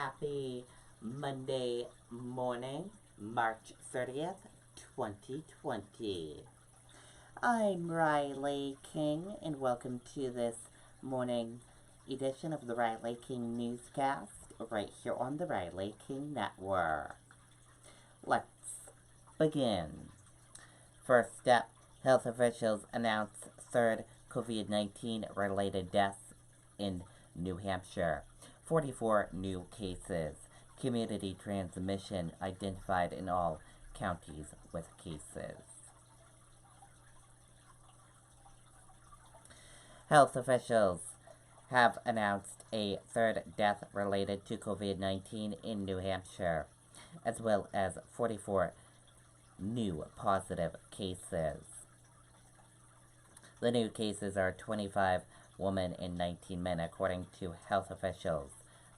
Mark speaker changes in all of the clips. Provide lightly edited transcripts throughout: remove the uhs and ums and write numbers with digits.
Speaker 1: happy Monday morning, March 30th, 2020. I'm Riley King, and welcome to this morning edition of the Riley King Newscast right here on the Riley King Network. Let's begin. First up, health officials announced third COVID-19 related deaths in New Hampshire. 44 new cases. Community transmission identified in all counties with cases. Health officials have announced a third death related to COVID-19 in New Hampshire, as well as 44 new positive cases. The new cases are 25 women and 19 men, according to health officials.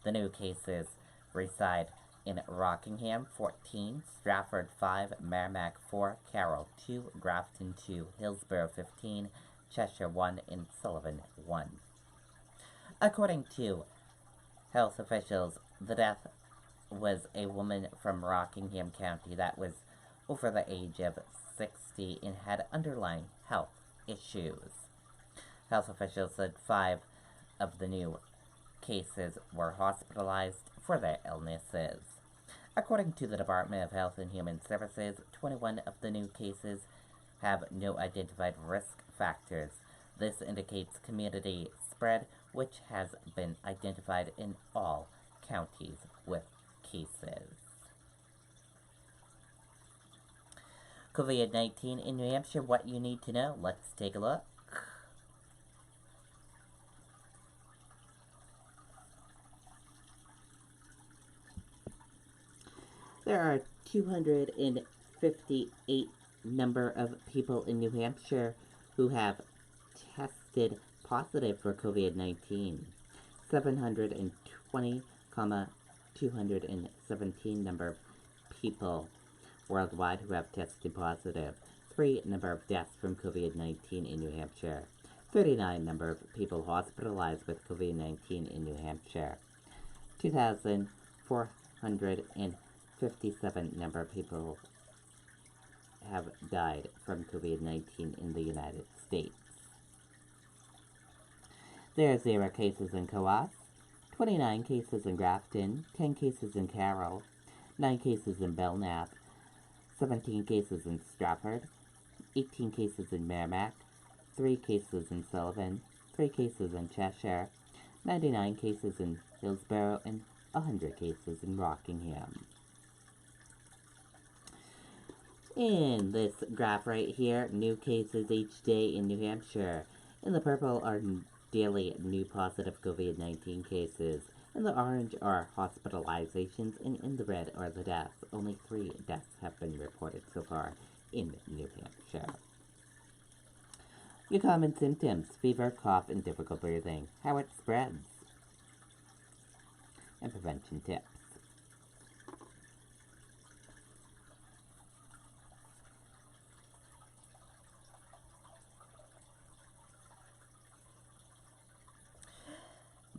Speaker 1: The new cases reside in Rockingham, 14, Stratford, 5, Merrimack, 4, Carroll, 2, Grafton, 2, Hillsborough, 15, Cheshire, 1, and Sullivan, 1. According to health officials, the death was a woman from Rockingham County that was over the age of 60 and had underlying health issues. Health officials said 5 of the new cases were hospitalized for their illnesses. According to the Department of Health and Human Services, 21 of the new cases have no identified risk factors. This indicates community spread, which has been identified in all counties with cases. COVID-19 in New Hampshire, what you need to know. Let's take a look. There are 258 number of people in New Hampshire who have tested positive for COVID-19. 720,217 number of people worldwide who have tested positive. 3 number of deaths from COVID-19 in New Hampshire. 39 number of people hospitalized with COVID-19 in New Hampshire. 2,457 number of people have died from COVID-19 in the United States. There are 0 cases in Coas, 29 cases in Grafton, 10 cases in Carroll, 9 cases in Belknap, 17 cases in Stratford, 18 cases in Merrimack, 3 cases in Sullivan, 3 cases in Cheshire, 99 cases in Hillsborough, and 100 cases in Rockingham. In this graph right here, new cases each day in New Hampshire. In the purple are daily new positive COVID-19 cases. In the orange are hospitalizations, and in the red are the deaths. Only 3 deaths have been reported so far in New Hampshire. Your common symptoms: fever, cough, and difficult breathing. How it spreads. And prevention tips.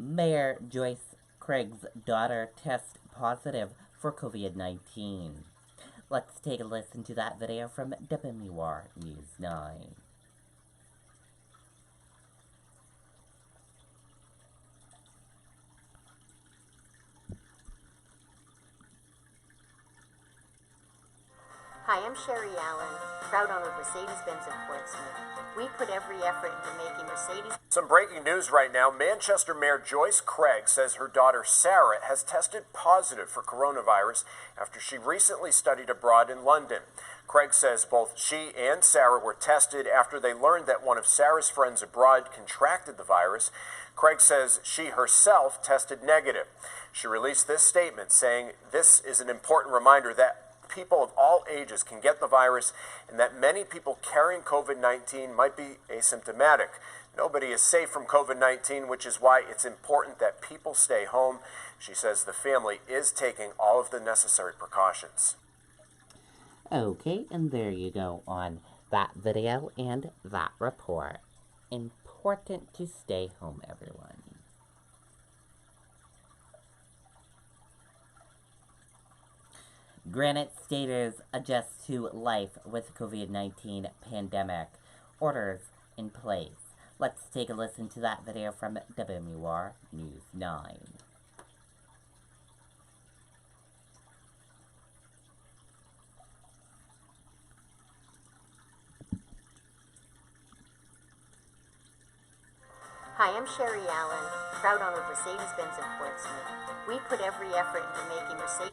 Speaker 1: Mayor Joyce Craig's daughter tests positive for COVID-19. Let's take a listen to that video from WMUR News 9.
Speaker 2: Hi, I'm Sherry Allen, proud owner of Mercedes-Benz in Portsmouth. We put every effort into making Mercedes...
Speaker 3: Some breaking news right now. Manchester Mayor Joyce Craig says her daughter Sarah has tested positive for coronavirus after she recently studied abroad in London. Craig says both she and Sarah were tested after they learned that one of Sarah's friends abroad contracted the virus. Craig says she herself tested negative. She released this statement saying this is an important reminder that people of all ages can get the virus and that many people carrying COVID-19 might be asymptomatic. Nobody is safe from COVID-19, which is why it's important that people stay home. She says the family is taking all of the necessary precautions.
Speaker 1: Okay, and there you go on that video and that report. Important to stay home, everyone. Granite Staters adjust to life with COVID-19 pandemic. Orders in place. Let's take a listen to that video from WMUR News 9.
Speaker 2: Hi, I'm Sherry Allen, proud owner of Mercedes-Benz in Portsmouth. We put every effort into making Mercedes.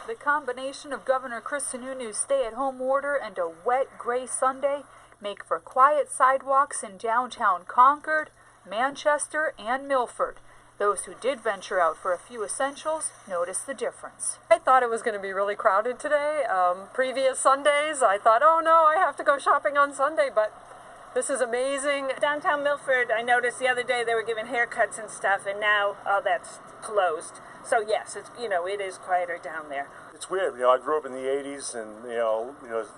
Speaker 4: The combination of Governor Chris Sununu's stay-at-home order and a wet, gray Sunday make for quiet sidewalks in downtown Concord, Manchester, and Milford. Those who did venture out for a few essentials noticed the difference.
Speaker 5: I thought it was going to be really crowded today. Previous Sundays, I thought, oh no, I have to go shopping on Sunday, but this is amazing.
Speaker 6: Downtown Milford, I noticed the other day they were giving haircuts and stuff, and now all that's closed. So yes, it's, it is quieter down there.
Speaker 7: It's weird, I grew up in the 80s and,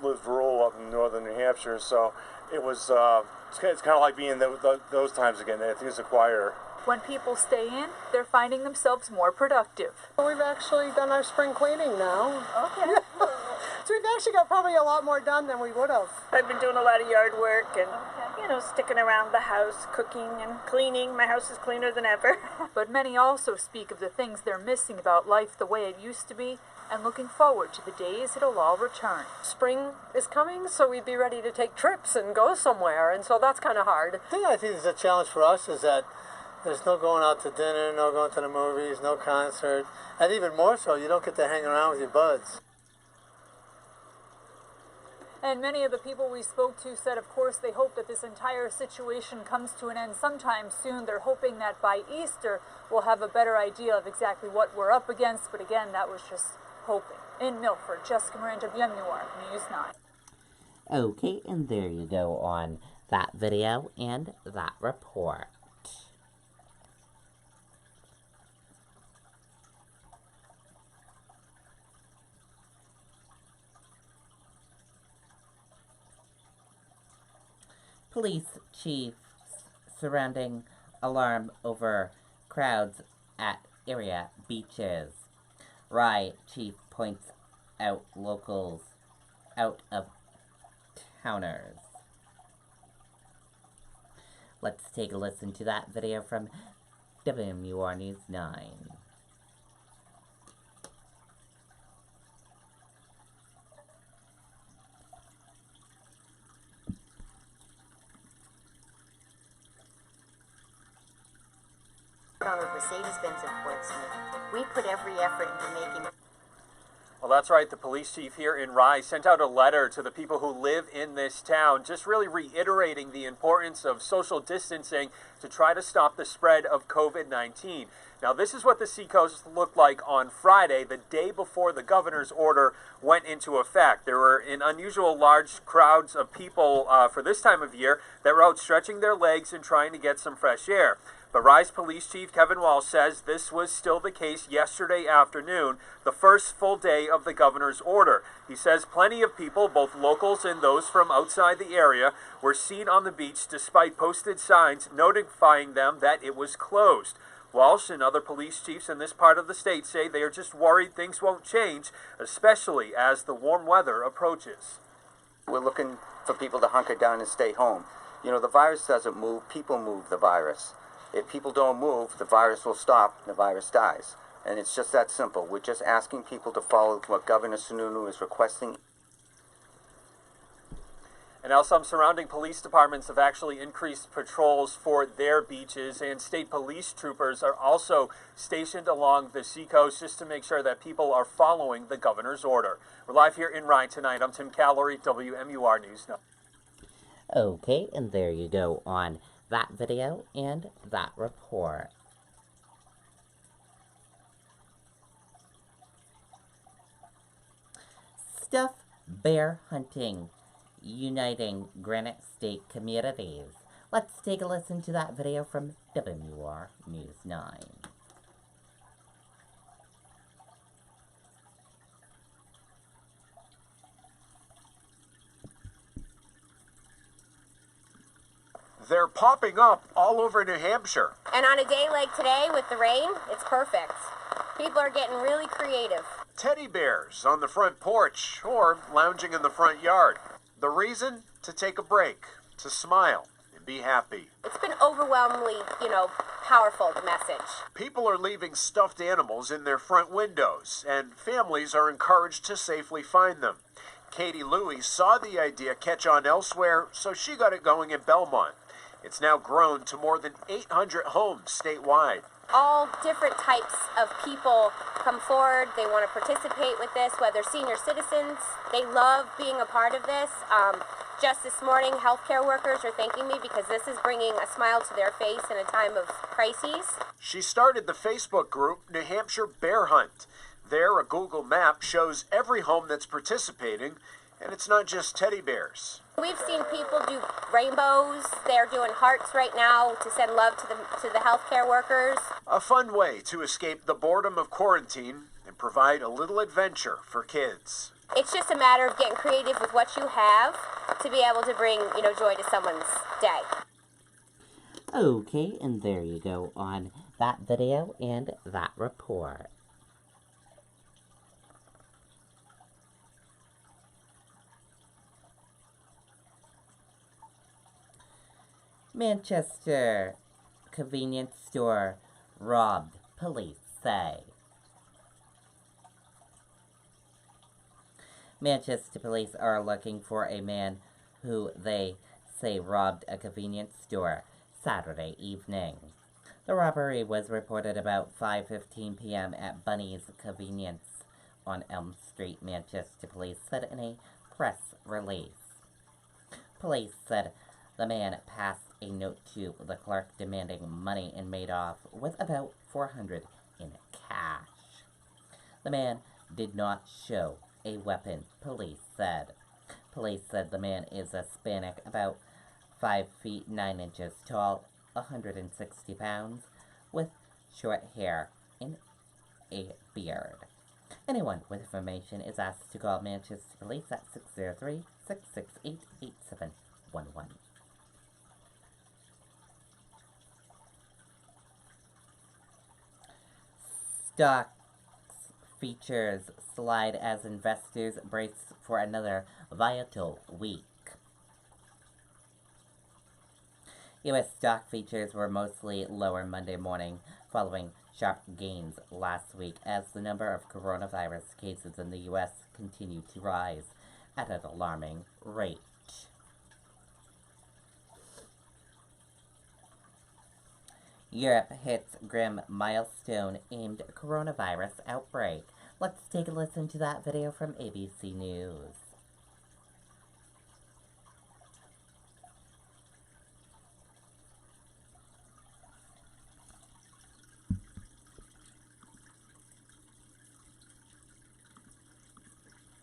Speaker 7: lived rural up in northern New Hampshire, so it was, it's kind of like being those times again. I think it's quieter.
Speaker 4: When people stay in, they're finding themselves more productive.
Speaker 5: We've actually done our spring cleaning now.
Speaker 6: Okay.
Speaker 5: So we've actually got probably a lot more done than we would have.
Speaker 6: I've been doing a lot of yard work and, sticking around the house, cooking and cleaning. My house is cleaner than ever.
Speaker 4: But many also speak of the things they're missing about life the way it used to be and looking forward to the days it'll all return.
Speaker 5: Spring is coming, so we'd be ready to take trips and go somewhere, and so that's kind of hard.
Speaker 8: The thing I think is a challenge for us is that there's no going out to dinner, no going to the movies, no concert, and even more so, you don't get to hang around with your buds.
Speaker 4: And many of the people we spoke to said, of course, they hope that this entire situation comes to an end sometime soon. They're hoping that by Easter, we'll have a better idea of exactly what we're up against. But again, that was just hoping. In Milford, Jessica Moran, WMUR News 9.
Speaker 1: Okay, and there you go on that video and that report. Police chiefs surrounding alarm over crowds at area beaches. Riot chief points out locals out of towners. Let's take a listen to that video from WMUR News 9.
Speaker 2: Owner of Mercedes-Benz in Portsmouth. We put every effort into making.
Speaker 3: Well, that's right. The police chief here in Rye sent out a letter to the people who live in this town, just really reiterating the importance of social distancing to try to stop the spread of COVID-19. Now, this is what the seacoast looked like on Friday, the day before the governor's order went into effect. There were an unusual large crowds of people for this time of year that were out stretching their legs and trying to get some fresh air. But Rye's police chief Kevin Walsh says this was still the case yesterday afternoon, the first full day of the governor's order. He says plenty of people, both locals and those from outside the area, were seen on the beach despite posted signs notifying them that it was closed. Walsh and other police chiefs in this part of the state say they are just worried things won't change, especially as the warm weather approaches.
Speaker 9: We're looking for people to hunker down and stay home. The virus doesn't move, people move the virus. If people don't move, the virus will stop and the virus dies. And it's just that simple. We're just asking people to follow what Governor Sununu is requesting.
Speaker 3: And now some surrounding police departments have actually increased patrols for their beaches, and state police troopers are also stationed along the seacoast just to make sure that people are following the governor's order. We're live here in Rye tonight. I'm Tim Callery, WMUR News 9.
Speaker 1: Okay, and there you go on that video and that report. Stuff bear hunting, uniting Granite State communities. Let's take a listen to that video from WMUR News 9.
Speaker 3: They're popping up all over New Hampshire.
Speaker 2: And on a day like today with the rain, it's perfect. People are getting really creative.
Speaker 3: teddy bears on the front porch or lounging in the front yard. The reason? To take a break, to smile, and be happy.
Speaker 2: It's been overwhelmingly, powerful, the message.
Speaker 3: People are leaving stuffed animals in their front windows, and families are encouraged to safely find them. Katie Louie saw the idea catch on elsewhere, so she got it going in Belmont. It's now grown to more than 800 homes statewide.
Speaker 2: All different types of people come forward. They want to participate with this, whether senior citizens. They love being a part of this. Just this morning, healthcare workers are thanking me because this is bringing a smile to their face in a time of crises.
Speaker 3: She started the Facebook group New Hampshire Bear Hunt. There, a Google map shows every home that's participating, and it's not just teddy bears.
Speaker 2: We've seen people do rainbows. They're doing hearts right now to send love to the healthcare workers.
Speaker 3: A fun way to escape the boredom of quarantine and provide a little adventure for kids.
Speaker 2: It's just a matter of getting creative with what you have to be able to bring, joy to someone's day.
Speaker 1: Okay, and there you go on that video and that report. Manchester convenience store robbed, police say. Manchester police are looking for a man who they say robbed a convenience store Saturday evening. The robbery was reported about 5:15 p.m. at Bunny's Convenience on Elm Street, Manchester, police said in a press release. Police said the man passed a note to the clerk demanding money and made off with about $400 in cash. The man did not show a weapon, police said. Police said the man is Hispanic, about 5 feet 9 inches tall, 160 pounds, with short hair and a beard. Anyone with information is asked to call Manchester Police at 603-668-8711. Stocks features slide as investors brace for another volatile week. U.S. stock features were mostly lower Monday morning, following sharp gains last week as the number of coronavirus cases in the U.S. continued to rise at an alarming rate. Europe hits grim milestone aimed coronavirus outbreak. Let's take a listen to that video from ABC News.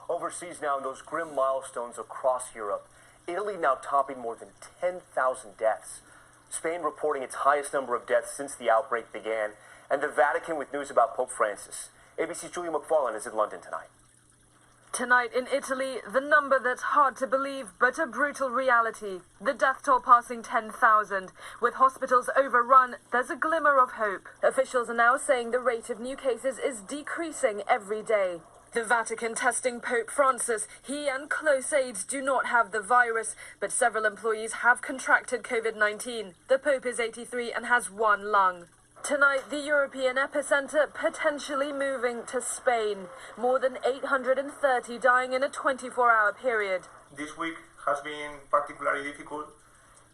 Speaker 10: Overseas now, those grim milestones across Europe. Italy now topping more than 10,000 deaths. Spain reporting its highest number of deaths since the outbreak began. And the Vatican with news about Pope Francis. ABC's Julia McFarlane is in London tonight.
Speaker 11: Tonight in Italy, the number that's hard to believe, but a brutal reality. The death toll passing 10,000. With hospitals overrun, there's a glimmer of hope. Officials are now saying the rate of new cases is decreasing every day. The Vatican testing Pope Francis. He and close aides do not have the virus, but several employees have contracted COVID-19. The Pope is 83 and has one lung. Tonight, the European epicenter potentially moving to Spain. More than 830 dying in a 24-hour period.
Speaker 12: This week has been particularly difficult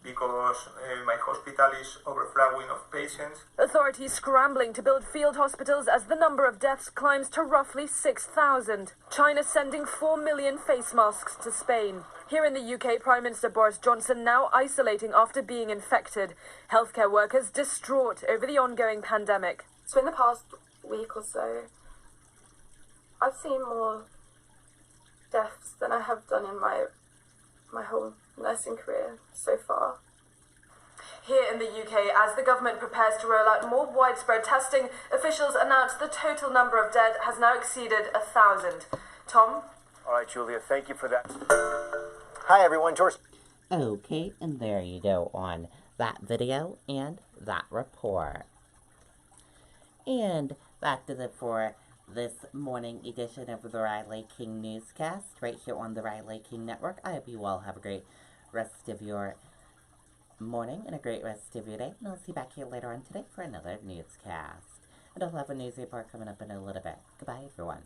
Speaker 12: because my hospital is overflowing of patients.
Speaker 11: Authorities scrambling to build field hospitals as the number of deaths climbs to roughly 6,000. China sending 4 million face masks to Spain. Here in the UK, Prime Minister Boris Johnson now isolating after being infected. Healthcare workers distraught over the ongoing pandemic.
Speaker 13: So in the past week or so, I've seen more deaths than I have done in my whole nursing career so far.
Speaker 11: Here in the UK, as the government prepares to roll out more widespread testing, officials announced the total number of dead has now exceeded 1,000. Tom?
Speaker 10: All right, Julia, thank you for that. Hi, everyone. George.
Speaker 1: Okay, and there you go on that video and that report. And that does it for this morning edition of the Riley King Newscast right here on the Riley King Network. I hope you all have a great rest of your morning and a great rest of your day. And I'll see you back here later on today for another newscast. And I'll have a news report coming up in a little bit. Goodbye, everyone.